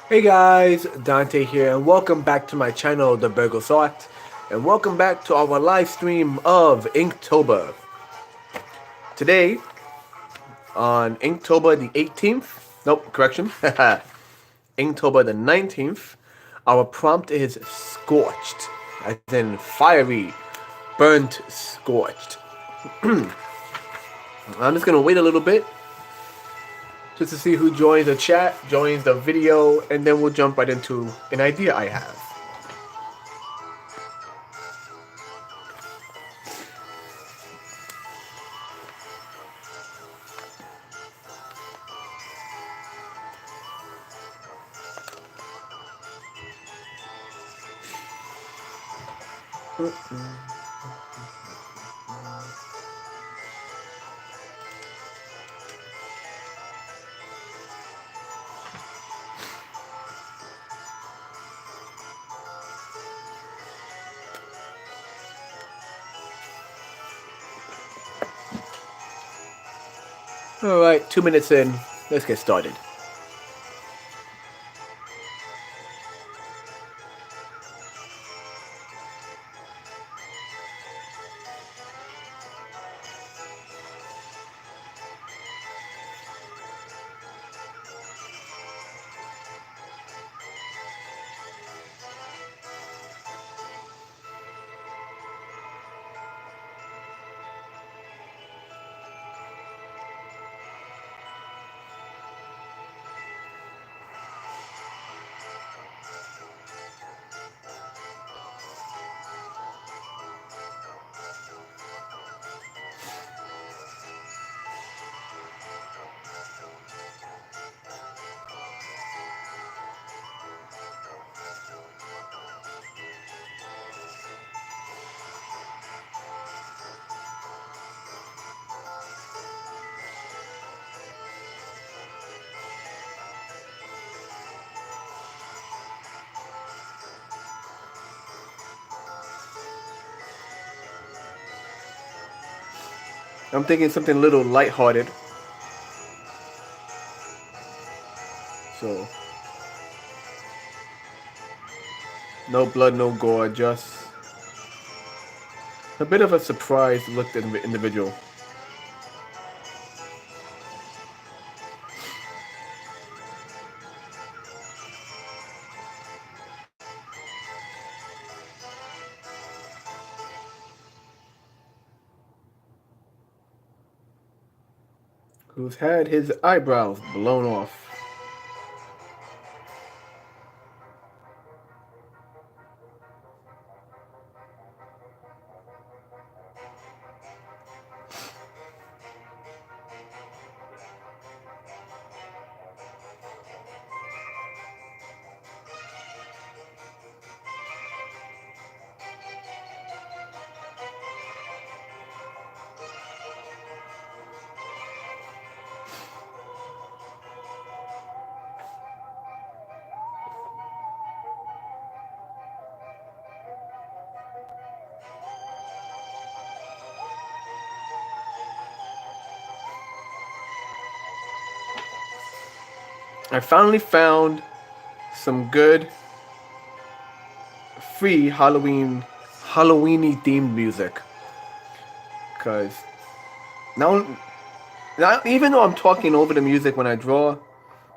Hey guys, Dante here, and welcome back to my channel, The Burgle Thought, and welcome back to our live stream of Inktober. Today, on Inktober the 18th, nope, correction, Inktober the 19th, our prompt is Scorched, as in fiery, burnt, scorched. I'm just gonna wait a little bit, just to see who joins the chat, joins the video, and then we'll jump right into an idea I have. Alright, 2 minutes in, let's get started. I'm thinking something a little lighthearted. So, no blood, no gore, just a bit of a surprised looked individual who's had his eyebrows blown off. I finally found some good free Halloweeny themed music. Cause now, even though I'm talking over the music when I draw,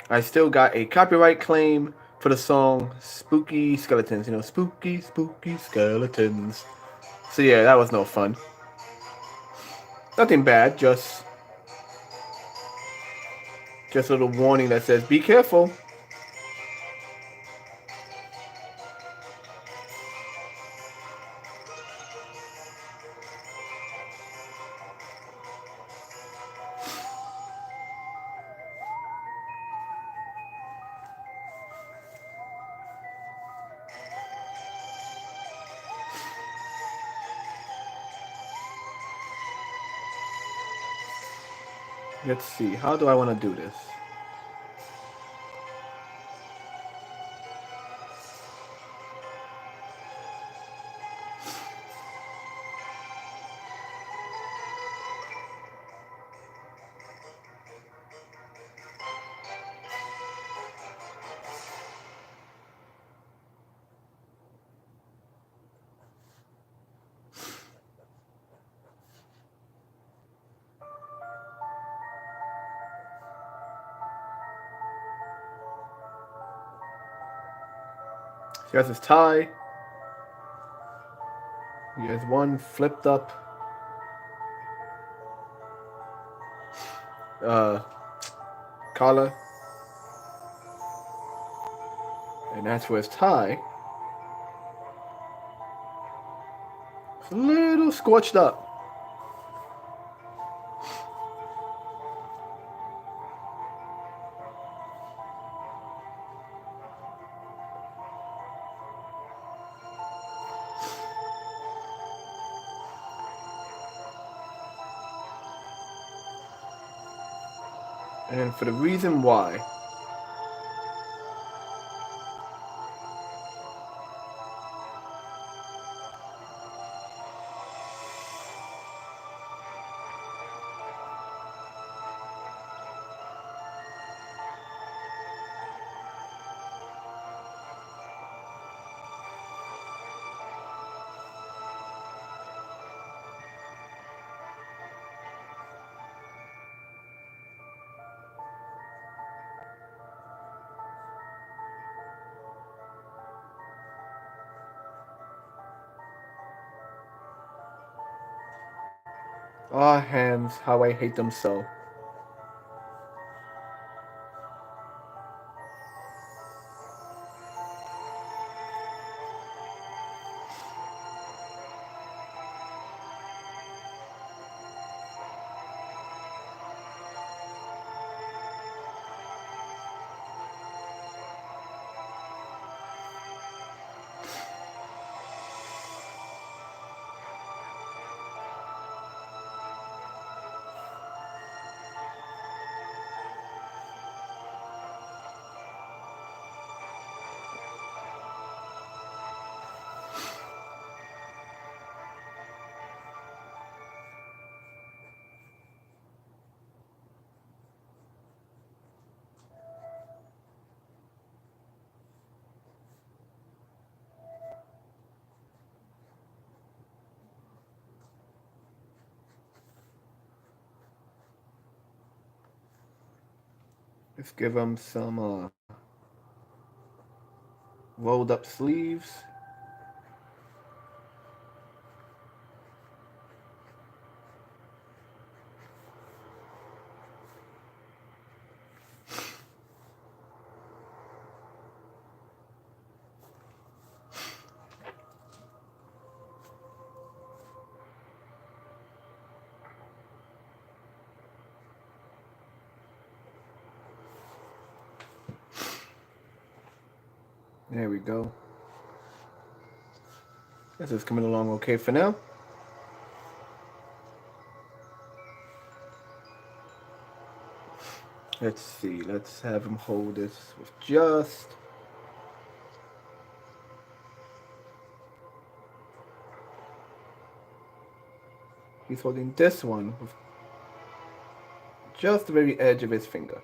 I still got a copyright claim for the song Spooky Skeletons. You know, spooky, spooky skeletons. So yeah, that was no fun. Nothing bad, just a little warning that says be careful. Let's see, how do I want to do this? He has his tie. He has one flipped up uh, collar. And as for his tie, it's a little scorched up. And for the reason why, ah, hands, how I hate them so. Let's give him some rolled up sleeves. There we go. This is coming along okay for now. Let's see. Let's have him hold this with just... He's holding this one with just the very edge of his finger.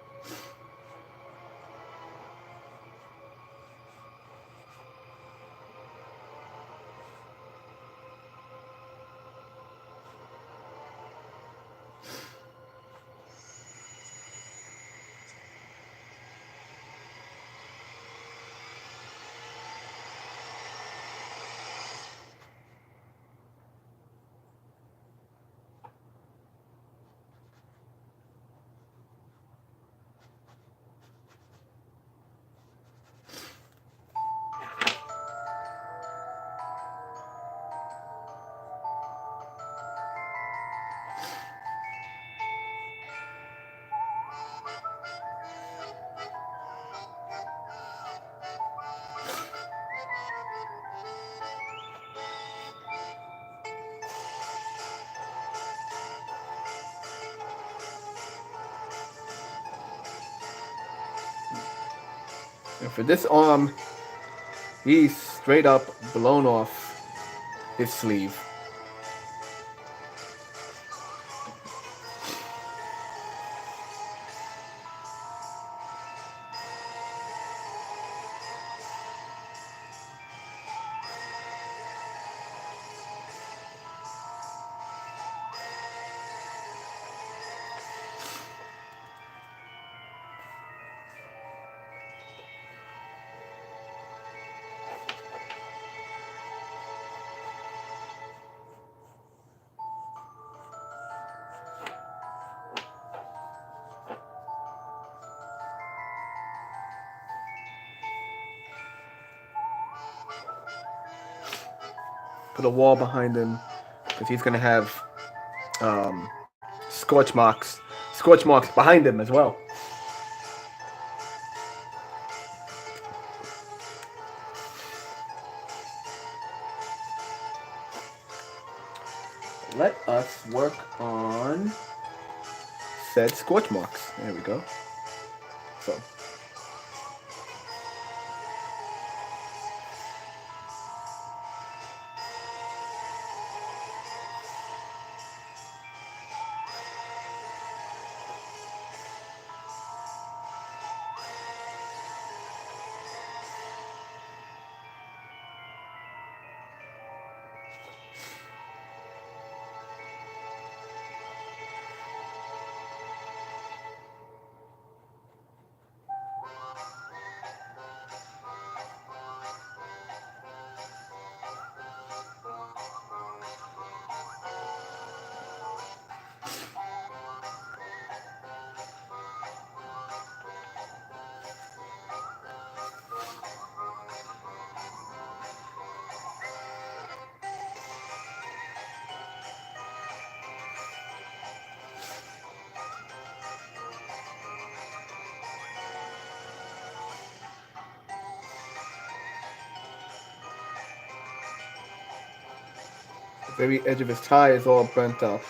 And for this arm, he's straight up blown off his sleeve. put a wall behind him because he's gonna have um, scorch marks behind him as well. Let us work on said scorch marks. There we go. So the very edge of his tie is all burnt up.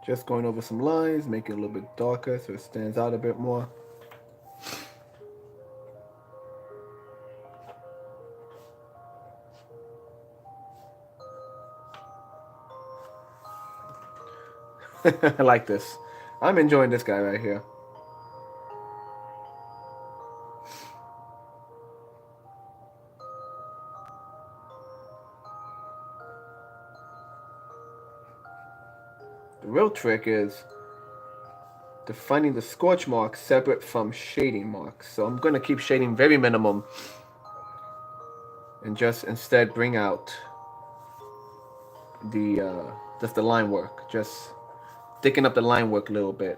Just going over some lines, making it a little bit darker so it stands out a bit more. I like this. I'm enjoying this guy right here. The real trick is defining the scorch marks separate from shading marks. So I'm going to keep shading very minimum and just instead bring out the just the line work, just thicken up the line work a little bit.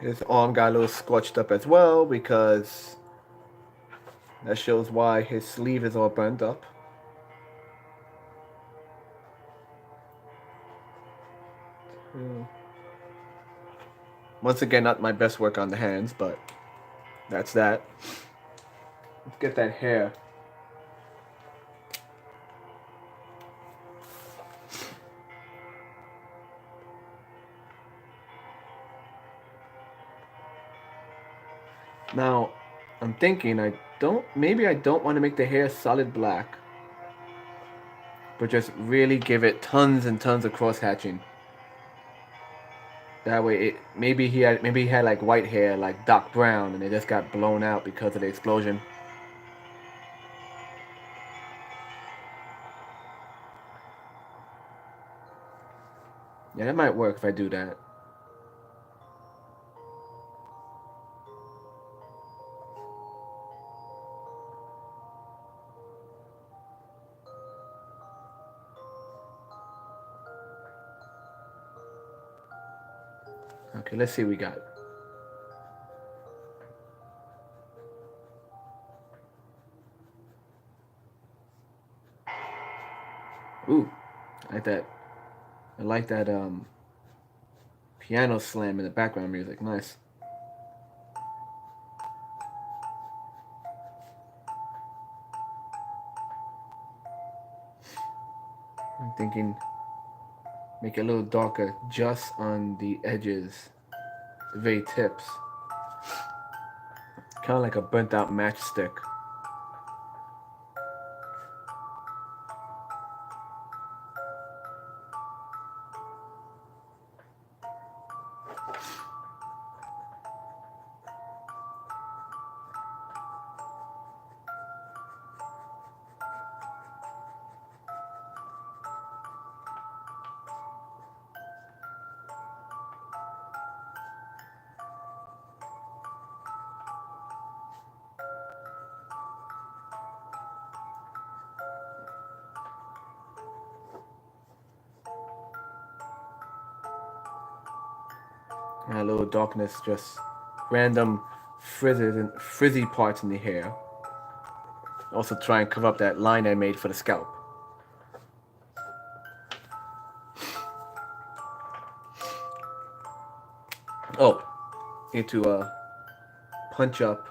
His arm got a little scorched up as well because that shows why his sleeve is all burned up. Once again, not my best work on the hands, but that's that. Let's get that hair. Now, I'm thinking maybe I don't want to make the hair solid black, but just really give it tons and tons of cross hatching. That way, maybe he had like white hair, like Doc Brown, and it just got blown out because of the explosion. Yeah, that might work if I do that. Okay, let's see what we got. Ooh, I like that. I like that piano slam in the background music. Nice. I'm thinking make it a little darker just on the edges, the very tips. Kind of like a burnt out matchstick. And a little darkness, just random frizzy parts in the hair. Also try and cover up that line I made for the scalp. Oh, need to punch up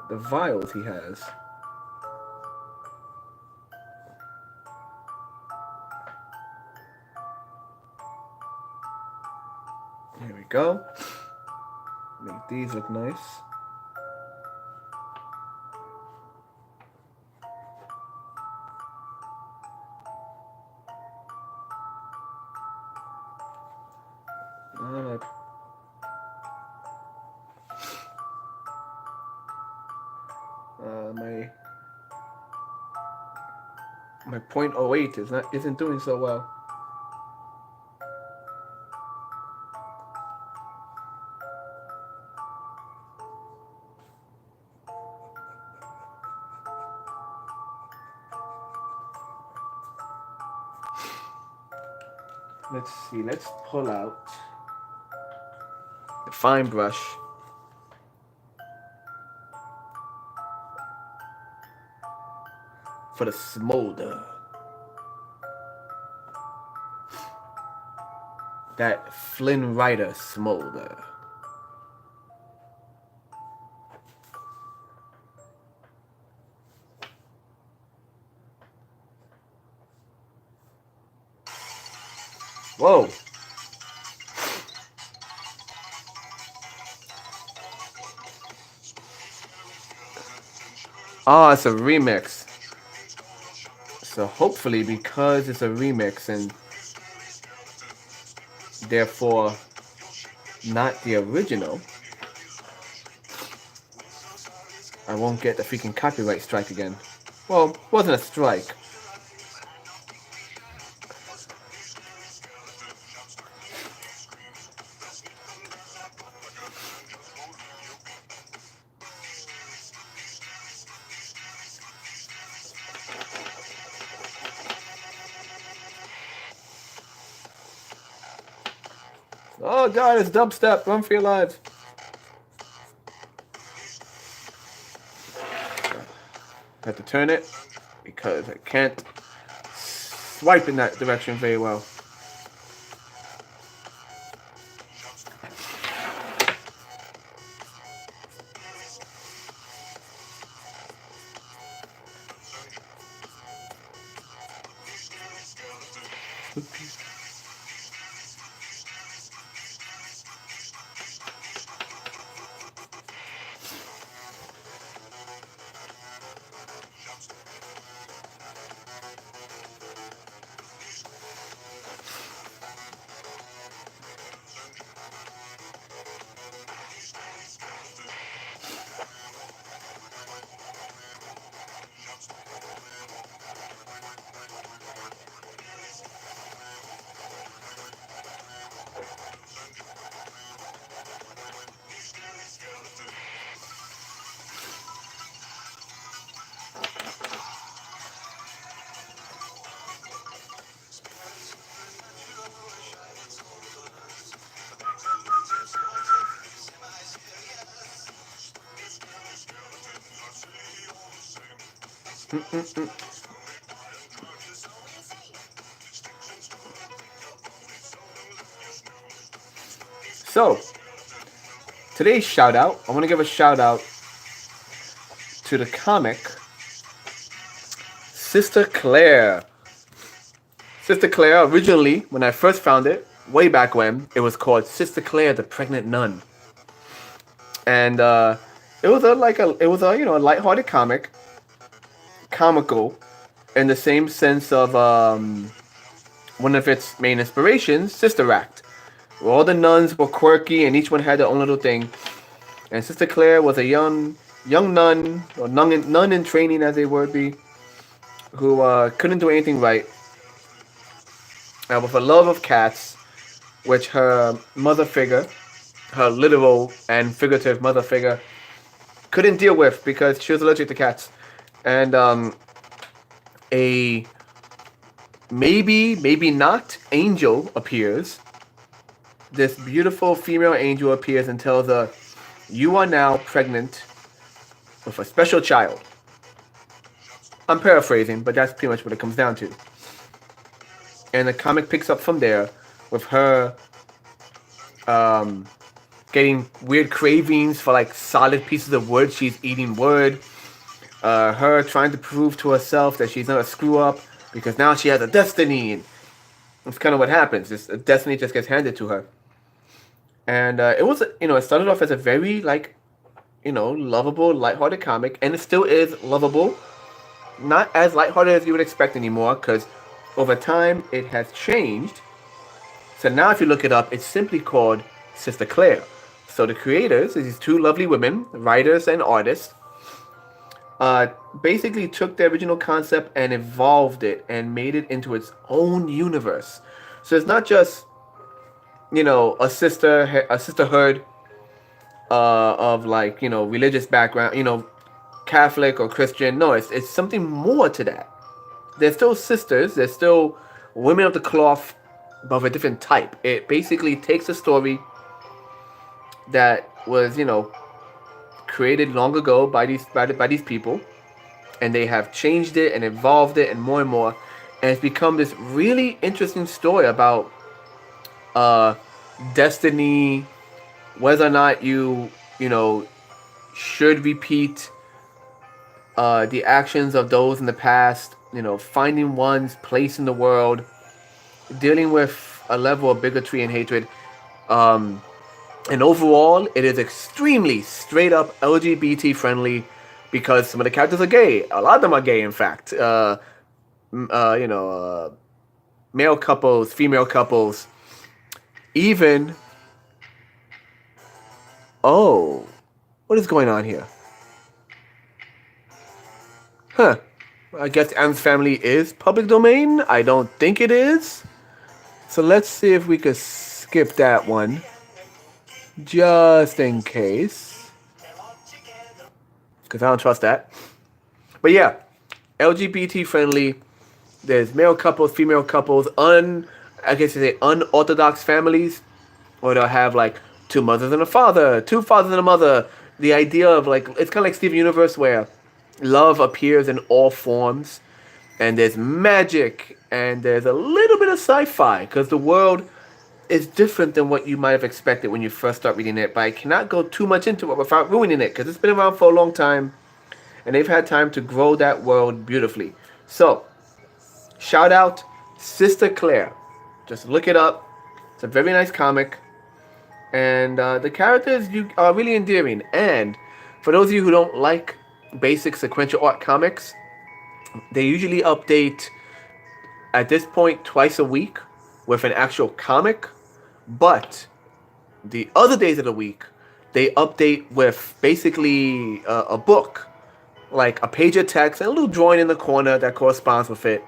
the vials he has. There we go. Make these look nice. My .08 isn't doing so well. Let's see. Let's pull out the fine brush. For the smolder. That Flynn Rider smolder. Whoa. Ah, it's a remix. So hopefully, because it's a remix and therefore not the original, I won't get the freaking copyright strike again. Well, it wasn't a strike. Oh god, it's dubstep. Run for your lives. I have to turn it because I can't swipe in that direction very well. So, today's shout out, I want to give a shout out to the comic Sister Claire. Sister Claire, originally, when I first found it, way back when, it was called Sister Claire the Pregnant Nun. And it was a lighthearted comic, comical, in the same sense of one of its main inspirations, Sister Act, where all the nuns were quirky and each one had their own little thing. And Sister Claire was a young nun, or nun in training as they would be, who couldn't do anything right. With a love of cats, which her mother figure, her literal and figurative mother figure, couldn't deal with because she was allergic to cats. And a maybe not angel appears. This beautiful female angel appears and tells her, "You are now pregnant with a special child." I'm paraphrasing, but that's pretty much what it comes down to. And the comic picks up from there with her getting weird cravings for like solid pieces of wood. She's eating wood. Her trying to prove to herself that she's not a screw up because now she has a destiny. And that's kind of what happens. This destiny just gets handed to her. And it was, it started off as a very lovable, lighthearted comic, and it still is lovable. Not as lighthearted as you would expect anymore, because over time it has changed. So now if you look it up, it's simply called Sister Claire. So the creators, these two lovely women, writers and artists, basically took the original concept and evolved it and made it into its own universe. So it's not just, a sisterhood of religious background, Catholic or Christian. No, it's something more to that. They're still sisters. They're still women of the cloth, but of a different type. It basically takes a story that was, created long ago by these people, and they have changed it and evolved it and more, and it's become this really interesting story about destiny, whether or not you should repeat the actions of those in the past, finding one's place in the world, dealing with a level of bigotry and hatred. And overall, it is extremely straight up LGBT friendly because some of the characters are gay. A lot of them are gay, in fact. Male couples, female couples, even. Oh, what is going on here? Huh. I guess Anne's family is public domain. I don't think it is. So let's see if we could skip that one. Just in case. Because I don't trust that. But yeah, LGBT friendly. There's male couples, female couples, unorthodox families. Or they'll have like two mothers and a father, two fathers and a mother. The idea of it's kind of like Steven Universe where love appears in all forms, and there's magic, and there's a little bit of sci-fi, because the world is different than what you might have expected when you first start reading it, but I cannot go too much into it without ruining it, because it's been around for a long time, and they've had time to grow that world beautifully. So, shout out Sister Claire. Just look it up. It's a very nice comic, and the characters are really endearing, and for those of you who don't like basic sequential art comics, they usually update at this point twice a week with an actual comic, but the other days of the week they update with basically a book, like a page of text and a little drawing in the corner that corresponds with it.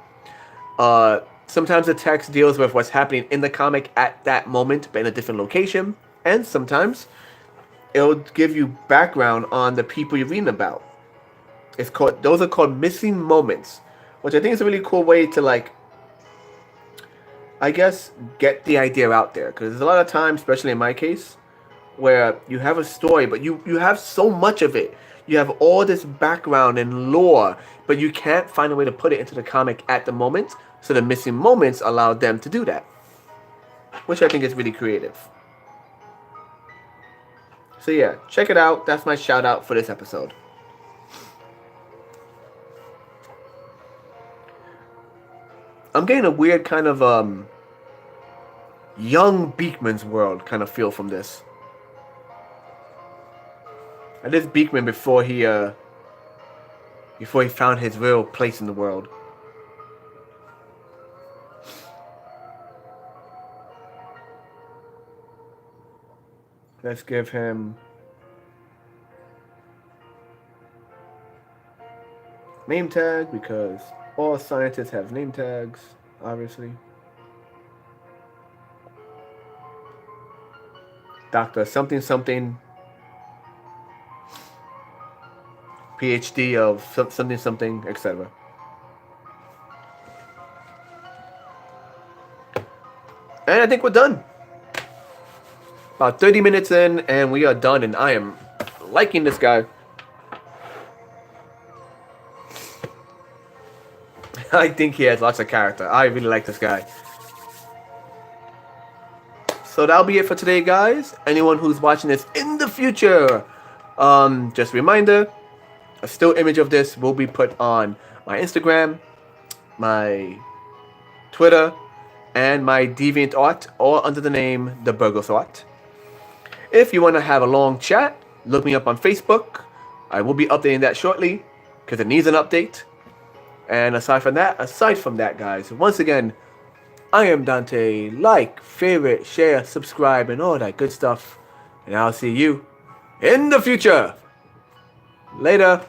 Sometimes the text deals with what's happening in the comic at that moment but in a different location, and sometimes it'll give you background on the people you're reading about. Those are called missing moments, which I think is a really cool way to I guess get the idea out there, because there's a lot of times, especially in my case, where you have a story, but you have so much of it. You have all this background and lore, but you can't find a way to put it into the comic at the moment. So the missing moments allow them to do that, which I think is really creative. So yeah, check it out. That's my shout out for this episode. I'm getting a weird kind of young Beekman's world kind of feel from this. And this Beekman before he found his real place in the world. Let's give him name tag, because all scientists have name tags, obviously. Dr. something something, PhD of something something, etc. And I think we're done. About 30 minutes in, and we are done, and I am liking this guy. I think he has lots of character. I really like this guy. So that'll be it for today, guys. Anyone who's watching this in the future, just a reminder, a still image of this will be put on my Instagram, my Twitter, and my DeviantArt, all under the name The Burglethought. If you want to have a long chat, look me up on Facebook. I will be updating that shortly, because it needs an update. And aside from that, guys, once again, I am Dante. Like, favorite, share, subscribe, and all that good stuff. And I'll see you in the future. Later.